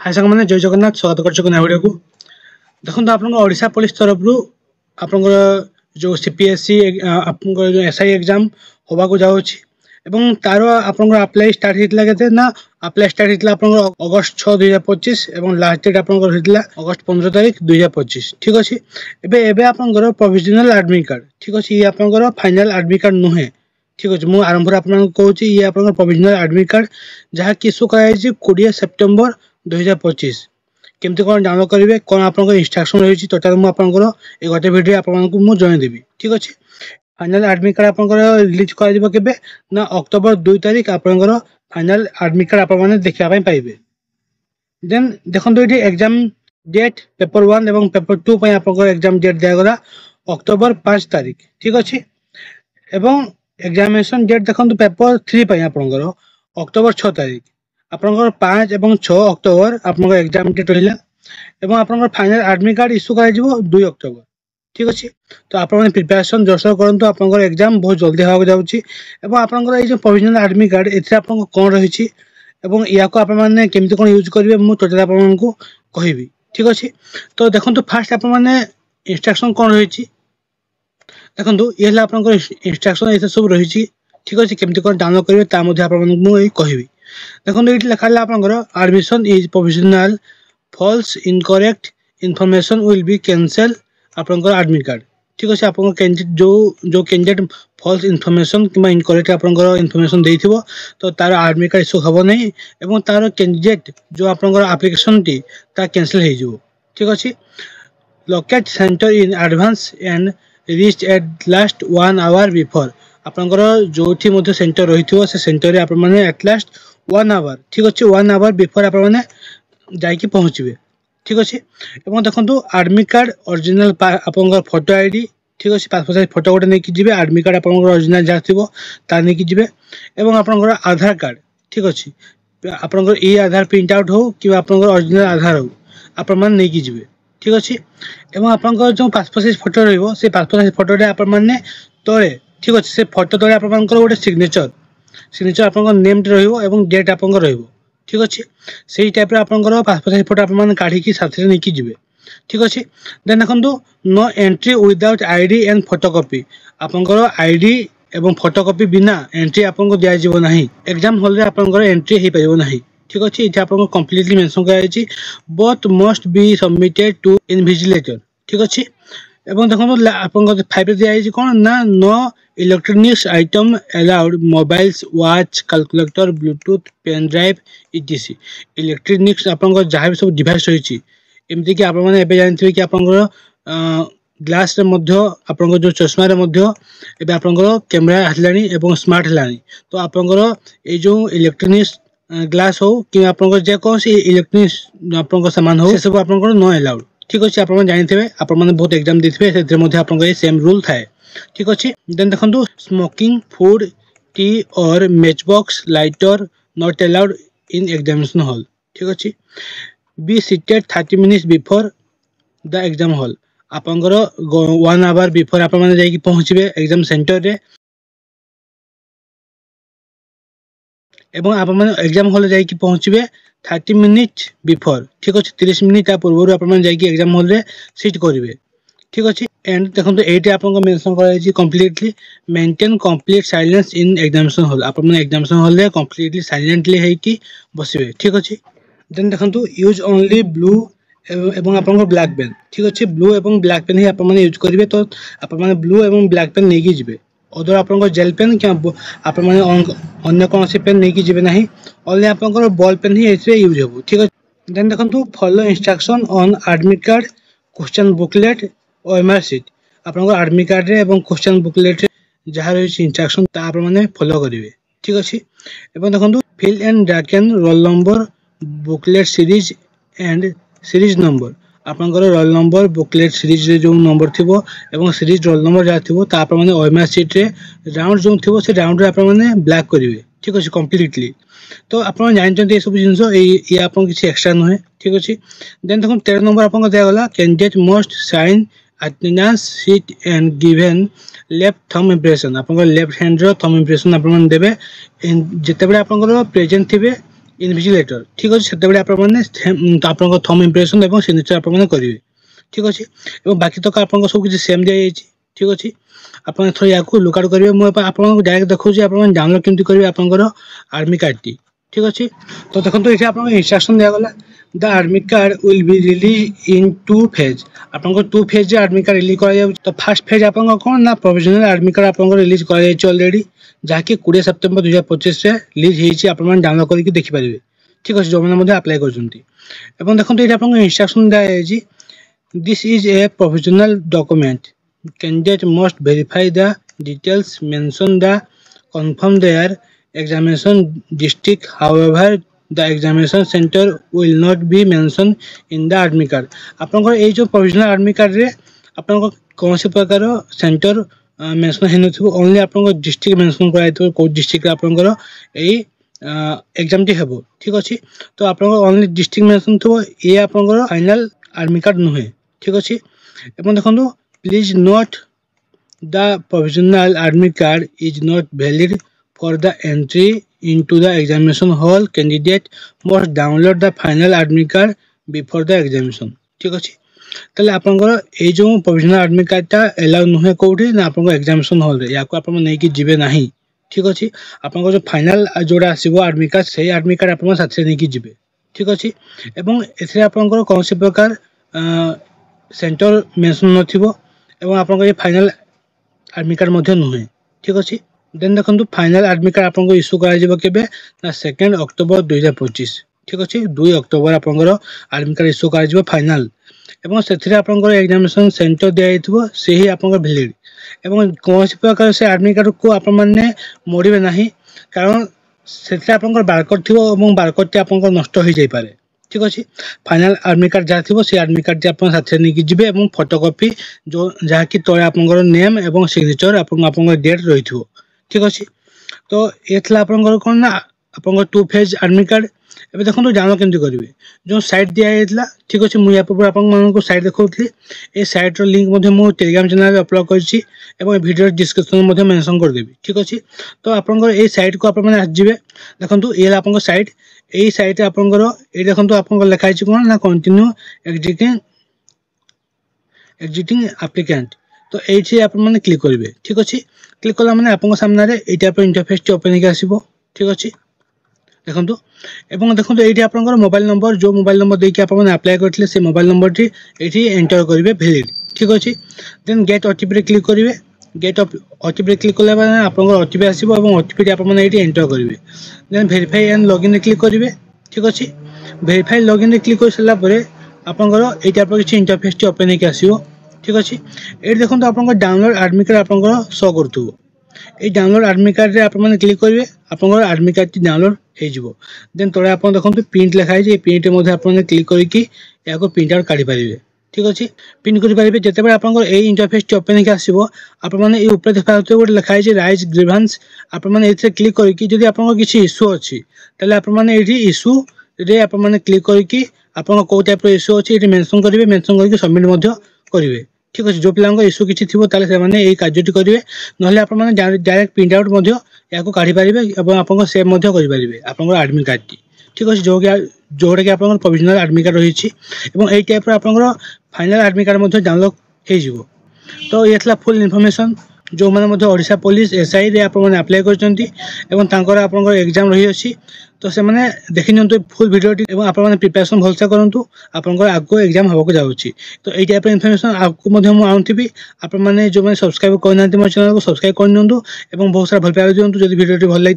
हाय सांग मैंने जय जगन्नाथ स्वागत कर भिडियो को देखो आप ओडिशा पुलिस तरफ आप जो सीपीएससी आप जो एसआई एग्जाम होगा जाऊँगी एवं तार आप अप्लाई स्टार्ट होता के ना अप्लाई स्टार्ट होता अगस्ट 6 2025 और लास्ट डेट आप अगस्ट 15 तारीख 2025 ठीक अच्छे एवं आप प्रोविजनल एडमिट कार्ड ठीक अच्छे ये आप फाइनल एडमिट कार्ड नुहे ठीक अच्छे मुझे आरंभ कहूँ ये आप प्रोविजनल एडमिट कार्ड जहाँ कि इश्यू कर 20 सेप्टेम्बर 2025 केमती कौन डाउनलोड करेंगे कौन आप इंस्ट्रक्शन रही टोटाल मुझे ये गोटे भिडियो आपको जनईदेवी ठीक अच्छे फाइनल एडमिट कार्ड आप रिलीज कर ना अक्टोबर 2 तारीख आप फाइनल एडमिट कार्ड आप देखा पाइबे देन देखो ये एग्जाम डेट पेपर 1 और पेपर 2 आप एग्जाम डेट दिगला अक्टोबर 5 तारीख ठीक अच्छे एवं एग्जामिनेशन डेट देखो पेपर 3 आप अक्टोबर 6 तारीख आपंकर 5 और 6 अक्टोबर आप एग्जाम डेट रहा और फाइनल एडमिट कार्ड इश्यू कर 2 अक्टोबर ठीक अच्छे तो आप प्रिपेरेसन जोरसोर करूँ आप एग्जाम बहुत जल्दी होगा जाऊँगी आपंकर ये प्रोविजनल एडमिट कार्ड ये कौन रही या केमती कौन यूज करेंगे मुझे टोटाल आपको कहबी ठीक अच्छे तो देखो फास्ट आप इंस्ट्रक्शन कौन रही देखो ये आप इंस्ट्रक्शन ये सब रही ठीक अच्छे केमती कौन डाउनलोड करेंगे मुझे कहबी देखो ये लिखा आप admission is provisional false incorrect information will be cancel आपंकर एडमिट कार्ड ठीक अच्छे आप जो कैंडिडेट फॉल्स इनफॉरमेशन कि इनकरेक्ट आपंकर इनफॉरमेशन देथिबो तो तार एडमिट कार्ड इश्यू हम नहीं एवं तार कैंडिडेट जो आपंकर एप्लिकेशन टी ता कैंसल हो जाइबो ठीक अच्छे locate centre in advance and reach at last 1 hour before आपंकर जो सेंटर रही से सेंटर आप एट लास्ट 1 आवर ठीक अच्छे 1 आवर बिफोर आप जाकि पहुँचे ठीक अच्छे और देखो एडमिट कार्ड ओरिजिनल आप फोटो आईडी ठीक अच्छे पासपोर्ट साइज फोटो गोटे नहीं जी एडमिट कार्ड आप ओरिजिनल जहाँ थी नहीं जी और आप आधार कार्ड ठीक अच्छे आपंकर ई आधार प्रिंट आउट हो कि ओरिजिनल आधार हो आप जी ठीक अच्छे और आपंकर जो पासपोर्ट साइज फोटो रही पासपोर्ट साइज फोटो आप तले ठीक अच्छे से फोटो तले आप गोटे सिग्नेचर आप नेम रही डेट आप ठीक अच्छे से टाइप आपंकर पासपोर्ट साइज फोटो आप काढ़ी साथी नहीं जी ठीक अच्छे देन देखो no entry without ID and photocopy आपंकर आईडी एवं फोटोकॉपी बिना एंट्री आपको दिज्व ना एग्जाम हॉल रे आपंकर एंट्री हो पार ना ठीक अच्छे ये आपको कम्प्लीटली मेंशन कर both must be submitted to invigilator ठीक अच्छे एवं देखो आप 5 दिखाई कौन ना no electronics item allowed mobiles watch calculator Bluetooth pen drive etc electronics आप जहाँ भी सब डिवाइस रही एमती कि आप जानते कि आप ग्लास आप जो चश्मा आपंकर कैमेरा आसला स्मार्ट है तो आपंकर ये जो इलेक्ट्रॉनिक्स ग्लास हो कि आप जेकोसी इलेक्ट्रॉनिक्स आप सामान हो सब आप नो अलाउड ठीक अच्छे आप जानते आप बहुत एग्जाम देते सेम रूल थाए ठीक अच्छे देन देखो स्मोकिंग फूड टी और match box lighter not allowed in examination hall ठीक अच्छे be seated 30 minutes before the exam hall आपंकर 1 आवर बिफोर आप पहुँचे एग्जाम सेंटर रे एवं आप एग्जाम हॉल जाकि पहुँचे 30 मिनिट बिफोर ठीक अच्छे 30 मिनिट पूर्व आप एग्जाम हॉल रे सीट करेंगे ठीक अच्छे एंड देखो ये आपको मेंशन कर completely maintain complete silence in examination hall आप एग्जामिनेशन हॉल रे कम्प्लीटली साइलेंटली होगी बसवे ठीक अच्छे देन देखो यूज ओनली ब्लू एवं आप ब्लैक पेन ठीक अच्छे ब्लू एवं ब्लैक पेन ही आप यूज करेंगे तो आप ब्लू एवं ब्लैक पेन नहीं जी अदर आप जेल पेन क्या आप अन्य कौन पेन नहीं जी ना ओनली आप बॉल पेन ही यूज हो ठीक है देन देखो follow instruction on admit card question booklet और एमआर सीट आप एडमिट कार्ड रे एवं क्वेश्चन बुकलेट जहाँ रही इंस्ट्रक्शन आप फॉलो करेंगे ठीक अच्छे और देखो fill and darken roll number booklet series and series number आपंकर रोल नंबर बुकलेट सीरीज रे जो नंबर थी एवं सीरीज रोल नंबर जहाँ थी आप ओएमआर सीट रे राउंड जो थी से राउंड रे आप ब्लैक करेंगे ठीक अच्छे कम्प्लीटली तो आप जानते सब जिन ये आप किसी एक्सट्रा नुहे ठीक अच्छे देन देखो 13 नंबर आपको दिगला candidate must sign attendance sheet and given left thumb impression आप लेफ्ट हैंड थंब इंप्रेशन आप देवे जिते बड़े आप प्रेजेंट थे इनविजिलेटर ठीक अच्छे से आपन थम इम्प्रेशन और सिग्नेचर आप करेंगे ठीक अच्छे और बाकी तक आप सब किसी सेम दिखाई ठीक अच्छे आप थोड़ा या लुकआउट करेंगे मुझे आपको डायरेक्ट देखा आप डाउनलोड केमती करेंगे आपंकर आर्मी कार्ड टी ठीक अच्छे तो देखो ये आप इंस्ट्रक्शन दिगला द आर्मी card will be release in 2 phase आपको 2 फेज आर्मी कार्ड रिलीज कर तो फास्ट फेज आप कौन ना प्रोविजनल आर्मी कार्ड आप रिलीज कर ऑलरेडी जहाँकि 20 सेप्टेम्बर 2025 से रिलीज होती आप डाउनलोड करके देखिपारे ठीक अच्छे जो मैंने अप्लाई कर देखो ये आपको इंस्ट्रक्शन दिखाई this is a provisional document candidate must verify the details mention the confirm their examination district however the examination center will not be mentioned in the admit card आपनकर ए जो प्रोविजनल आर्मी कार्ड रे आपनकर कौन से प्रकार centre mention है नथिबो only आपनकर district mention कराइतो को डिस्ट्रिक्ट आपनकर ए एग्जाम टी हेबो ठीक अछि तो आपनकर ओनली डिस्ट्रिक्ट मेंशन थबो ए आपनकर फाइनल आर्मी कार्ड नहे ठीक अछि एपन देखंतु please note the provisional admit card is not valid for the entry into the examination hall candidate must download the final admit card before the examination ठीक अछि तले आपनकर ए जो प्रोविजनल एडमिट कार्ड ता अलाउ नहे कोठी ना आपन एग्जामिनेशन हॉल रे याको आपन नै कि जिबे नाही ठीक अछि आपन जो फाइनल जोडा आसीबो एडमिट कार्ड सही एडमिट कार्ड आपन साथे नै कि जिबे ठीक अछि एवं एथरे आपनकर कोनसे प्रकार सेंटर मेंशन नथिबो एवं आपन ये फाइनल आर्मी कार्ड मध्य नुहे ठीक अच्छे देन देखो फाइनल आर्मी कार्ड आपको इश्यू कर 2 अक्टोबर 2025 ठीक अच्छे 2 अक्टोबर आपंकर आर्मी कार्ड इश्यू कर फाइनल एवं से आपंकर एग्जामिनेशन सेंटर दिखाई से ही आप भैलिड एवं कौन प्रकार से आर्मी कार्ड को आप मोड़े ना कारण से आपंकर बारकोड थी बारकोड टी आप नष्ट हो जापे ठीक अच्छे फाइनल आर्मी कार्ड जहाँ थी से आर्मी कार्ड आप साथ नहीं जी और फोटोकॉपी जो जहाँकि तले आप नेम और सिग्नेचर आप डेट रही ठीक अच्छे तो ये आपंकर कौन ना आप 2 फेज आर्मी कार्ड एवं देखो डाउनलोड केमती करेंगे जो साइट दिखाई ठीक अच्छे मुझे आपको साइट देखा ये साइट्र लिंक मुझे टेलीग्राम चैनल अपलोड कर वीडियो डिस्क्रिप्शन में मेंशन करदेवी ठीक अच्छे तो आपंकर ये साइट को आप आसवे देखो ये आप साइट यही साइट आपंकर ये देखो आप लिखाई कौन ना कंटिन्यू एग्जिटिंग एप्लिकेंट तो ये आप क्लिक करेंगे ठीक अच्छे क्लिक कला मैंने आप सामने ये इंटरफेस टी ओपन होकर आसो ठीक अच्छे देखो एवं देखो ये आप मोबाइल नंबर जो मोबाइल नंबर देखिए आप अप्लाई करते से मोबाइल नंबर टी ये एंटर करेंगे वैलिड ठीक अच्छे देन गेट ओटीपी क्लिक करेंगे गेट ओटीपी क्लिक कला मैंने आप ओटीपी आसो ओटीपी आप एंटर करेंगे then verify and login click करेंगे ठीक अच्छे वेरीफाई लॉगिन क्लिक कर सारापर आपंकर ये आप किसी इंटरफेस टी ओपन होकर आसो ठीक अच्छे ये देखो आप डाउनलोड आर्मी कार्ड आप शो करूँ ये डाउनलोड आर्मी कार्ड आप क्लिक करेंगे आप आर्मी कार्ड टी डाउनलोड हो देन तले आप देखो प्रिंट लिखाई प्रिंट आप क्लिक करके प्रिंट आउट काढ़ी पारे ठीक अच्छे प्रिंट करेंगे जिते आप इंटरफेस टी ओपन होकर आसो आप देखा गोटे लिखाई राइज ग्रीवांस आप क्लिक करके जब आप किसी इश्यू अच्छी तेल आप इश्यू रे आप क्लिक करके आप कौ टाइप इश्यू अच्छी ये मेंशन करेंगे मेंशन करके सबमिट करेंगे ठीक अच्छे जो पिला इश्यू किसी थी से कार्यटी करेंगे ना आप डायरेक्ट प्रिंट आउट या काढ़ी पारे और आप सेव करेंगे आप आडमिट कार्ड टी ठीक अच्छे जोटा कि आप प्रोविजनल आडमिट कार्ड रही है टाइप आप फाइनल आडमिट कार्ड डाउनलोड हो तो ये फुल इनफॉरमेशन जो मैंने ओडिशा पुलिस एसआई रे आप अप्लाई कर एग्जाम रही अच्छी तो से मैंने देखी नि फुल वीडियो आप प्रिपेरेसन भलसे करूँ आपंकर आगो एग्जाम होगा जाऊँगी तो ये टाइप इनफॉरमेशन आपको आनुथी आप जो मैंने सब्सक्राइब करना मो चैनल को सब्सक्राइब कर बहुत सारा भल पाइबा दिंतु जब वीडियो भल लगी था।